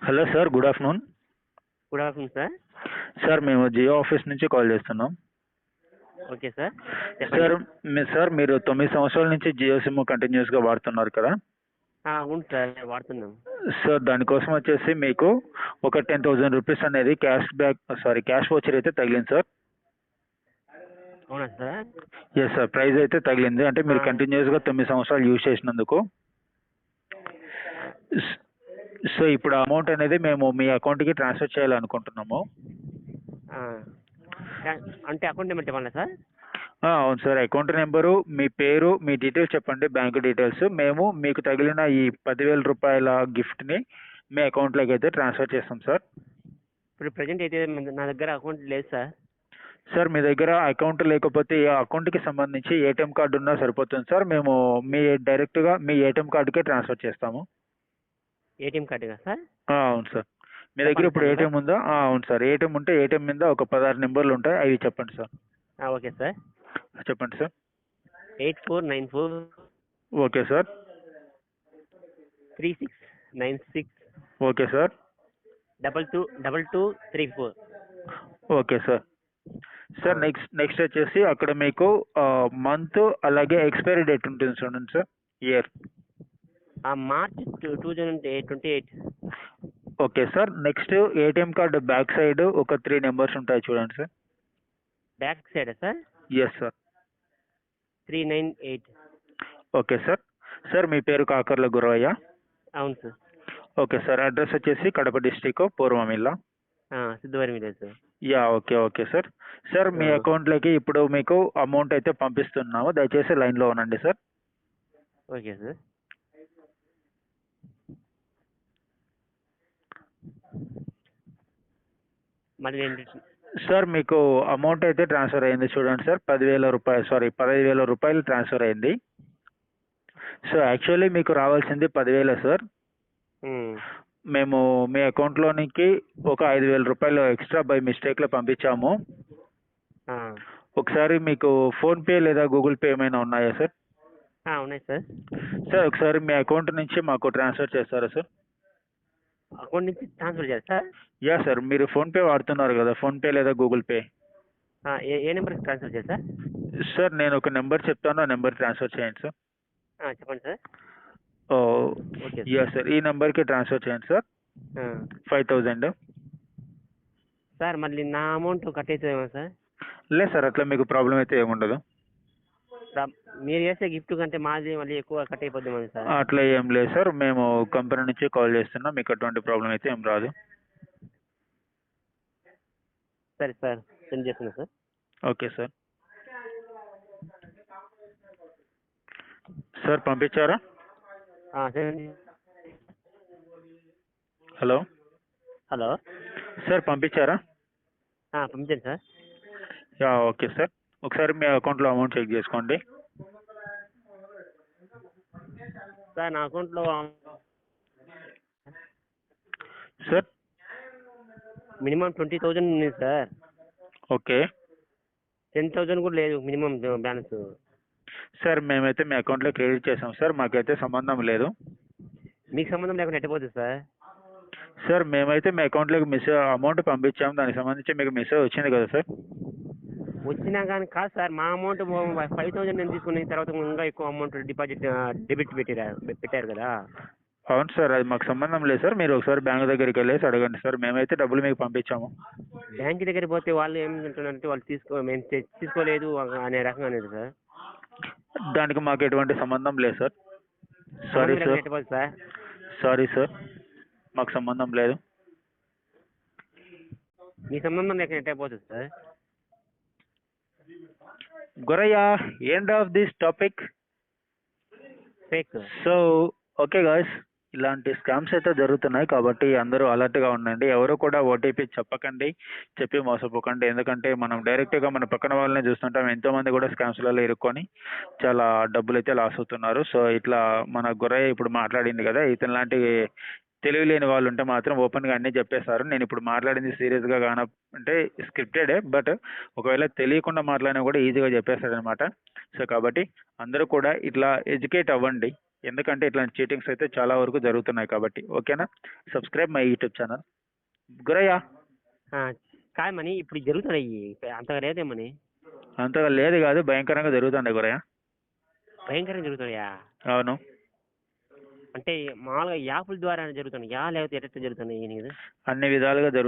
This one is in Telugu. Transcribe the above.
Hello sir, good afternoon. Good afternoon sir. Sir మేము జియో ఆఫీస్ నుంచి కాల్ చేస్తున్నాం. ఓకే సార్, సార్ చెప్పండి. సార్ మీరు 9 సంవత్సరాల నుంచి జియో సిమ్ కంటిన్యూస్గా వాడుతున్నారు కదా. అవును సార్, వాడుతున్నాం. సార్ దానికోసం వచ్చేసి మీకు ఒక 10,000 రూపీస్ అనేది క్యాష్ వోచర్ అయితే తగిలింది సార్. అవునా సార్? ఎస్ సార్, ప్రైజ్ అయితే తగిలింది. అంటే మీరు కంటిన్యూస్గా 9 సంవత్సరాలు యూజ్ చేసినందుకు. సో ఇప్పుడు అమౌంట్ అనేది మేము మీ అకౌంట్కి ట్రాన్స్ఫర్ చేయాలనుకుంటున్నాము. ఆ, అంటే అకౌంట్ నెంబర్ చెప్పాలా సార్? అవును సార్, అకౌంట్ నెంబరు, మీ పేరు, మీ డీటెయిల్స్ చెప్పండి, బ్యాంక్ డీటెయిల్స్. మేము మీకు తగిలిన ఈ 10,000 రూపాయల గిఫ్ట్ని మీ అకౌంట్లోకి అయితే ట్రాన్స్ఫర్ చేస్తాం సార్. ఇప్పుడు ప్రజెంట్ అయితే నా దగ్గర అకౌంట్ లేదు సార్. సార్ మీ దగ్గర అకౌంట్ లేకపోతే ఆ అకౌంట్కి సంబంధించి ఏటీఎం కార్డు ఉన్నా సరిపోతుంది సార్. మేము డైరెక్ట్గా మీ ఏటీఎం కార్డుకే ట్రాన్స్ఫర్ చేస్తాము. ఏటీఎం కార్డుగా సార్? అవును సార్. మీ దగ్గర ఇప్పుడు ఏటీఎం ఉందా? అవును సార్, ఏటీఎం ఉంటే ఏటీఎం మీద ఒక 16 నెంబర్లు ఉంటాయి, అవి చెప్పండి సార్. ఓకే సార్, చెప్పండి sir. 8494 okay sir. 3696 okay sir. 222234. Okay sir. Sir next వచ్చేసి అక్కడ మీకు మంత్ అలాగే ఎక్స్పైరీ డేట్ ఉంటుంది చూడండి sir, year. March 2028. Okay sir. Next ATM card back side ఒక 3 నెంబర్స్ ఉంటాయి చూడండి sir. Back side sir? Yes sir. 398. Okay sir. Sir మీ పేరు కాకర్ల గురవయ్య? అవును సార్. Okay sir. అడ్రస్ వచ్చేసి కడప డిస్టిక్, పూర్వమిల్ల. Siddhavaram village sir. Okay sir. Sir మీ అకౌంట్లోకి ఇప్పుడు మీకు అమౌంట్ అయితే పంపిస్తున్నాము, దయచేసి లైన్లో ఉండండి సార్. Okay sir. మళ్ళీ సార్ మీకు అమౌంట్ అయితే ట్రాన్స్ఫర్ అయింది చూడండి సార్. 15,000 రూపాయలు ట్రాన్స్ఫర్ అయింది. సో యాక్చువల్లీ మీకు రావాల్సింది 10,000 సార్. మేము మీ అకౌంట్లోనికి ఒక 5,000 రూపాయలు ఎక్స్ట్రా బై మిస్టేక్లో పంపించాము. ఒకసారి మీకు ఫోన్పే లేదా గూగుల్ పే ఏమైనా ఉన్నాయా సార్? ఉన్నాయి సార్. సార్ ఒకసారి మీ అకౌంట్ నుంచి మాకు ట్రాన్స్ఫర్ చేస్తారా సార్? అకౌంట్ నుంచి ట్రాన్స్ఫర్ చేస్తారా? సార్, మీరు ఫోన్పే వాడుతున్నారు కదా, ఫోన్పే లేదా గూగుల్ పే. ఏ నెంబర్కి ట్రాన్స్ఫర్ చేయాలి సార్? సార్ నేను ఒక నెంబర్ చెప్తాను, ఆ నెంబర్ ట్రాన్స్ఫర్ చేయండి సార్. చెప్పండి సార్. సార్ ఈ నెంబర్కి ట్రాన్స్ఫర్ చేయండి సార్. 5,000. సార్ మళ్ళీ నా అమౌంట్ కట్ అవుతుందేమో సార్? లేదు సార్, అట్లా మీకు ప్రాబ్లం అయితే ఏముండదు. మీరు చేసే గిఫ్ట్ కంటే మాది మళ్ళీ ఎక్కువ కట్ అయిపోద్ది సార్. అట్లా ఏం లేదు సార్, మేము కంపెనీ నుంచి కాల్ చేస్తున్నాం, మీకు అటువంటి ప్రాబ్లం అయితే ఏం రాదు. సరే సార్, సెండ్ చేస్తున్నా సార్. Okay sir. సార్ పంపించారా? హలో సార్, పంపించారా? పంపించండి సార్. Okay sir. ఒకసారి మీ అకౌంట్లో అమౌంట్ చెక్ చేసుకోండి సార్. నా అకౌంట్లో సార్ మినిమం 20,000 ఉంది సార్. ఓకే. 10,000 కూడా లేదు మినిమం బ్యాలెన్స్. సార్ మేమైతే మీ అకౌంట్లో క్రెడిట్ చేసాం సార్, మాకైతే సంబంధం లేదు. మీకు సంబంధం లేకుండా ఎట్టపోతుంది సార్? సార్ మేమైతే మీ అకౌంట్లోకి అమౌంట్ పంపించాము, దానికి సంబంధించి మీకు మెసేజ్ వచ్చింది కదా సార్. వచ్చినా కానీ కాదు సార్, మా అమౌంట్ 5,000 నేను తీసుకున్న తర్వాత ఇంకా ఎక్కువ అమౌంట్ డెబిట్ పెట్టారు కదా. అవును సార్, అది మాకు సంబంధం లేదు సార్. మీరు ఒకసారి బ్యాంక్ దగ్గరికి వెళ్ళేసి అడగండి సార్, మేమైతే డబ్బులు మీకు పంపించాము. బ్యాంక్ దగ్గరికి పోతే వాళ్ళు ఏమంటున్నారంటే వాళ్ళు మేము తీసుకోలేదు అనే రకంగా అనేది సార్. దానికి మాకు ఎటువంటి సంబంధం లేదు సార్. సారీ సార్, మాకు సంబంధం లేదు. మీ సంబంధం లేక ఎట్టయిపోతుంది సార్? Gurayya, end of this topic. So okay guys, ఇలాంటి స్కామ్స్ అయితే జరుగుతున్నాయి కాబట్టి అందరూ అలర్ట్గా ఉండండి. ఎవరు కూడా ఓటీపీ చెప్పి మోసపోకండి. ఎందుకంటే మనం డైరెక్ట్గా మన పక్కన వాళ్ళని చూస్తుంటాం, ఎంతోమంది కూడా స్కామ్స్లలో ఇరుక్కొని చాలా డబ్బులు అయితే లాస్ అవుతున్నారు. సో ఇట్లా మన గురయ్య ఇప్పుడు మాట్లాడింది కదా, ఇతను లాంటి తెలివి లేని వాళ్ళు ఉంటే మాత్రం ఓపెన్గా అన్నీ చెప్పేస్తారు. నేను ఇప్పుడు మాట్లాడింది సీరియస్గా అంటే స్క్రిప్టెడే, బట్ ఒకవేళ తెలియకుండా మాట్లాడినా కూడా ఈజీగా చెప్పేస్తాడు అనమాట. సో కాబట్టి అందరూ కూడా ఇట్లా ఎడ్యుకేట్ అవ్వండి. ఎందుకంటే ఇట్లాంటి చీటింగ్స్ అయితే చాలా వరకు జరుగుతున్నాయి కాబట్టి. ఓకేనా? Subscribe my YouTube channel. Gurayya ఆ, కాదు మనీ ఇప్పుడు జరుగుతున్నాయి అంతగా లేదేమని. అంతగా లేదు కాదు, భయంకరంగా జరుగుతుంది గురయ్య. భయంకరంగా జరుగుతున్నాయా? అవును. అంటే మామూలుగా యాప్ల ద్వారా జరుగుతున్నాయా లేకపోతే ఎట్లా జరుగుతున్నాయి నీకు? అన్ని విధాలుగా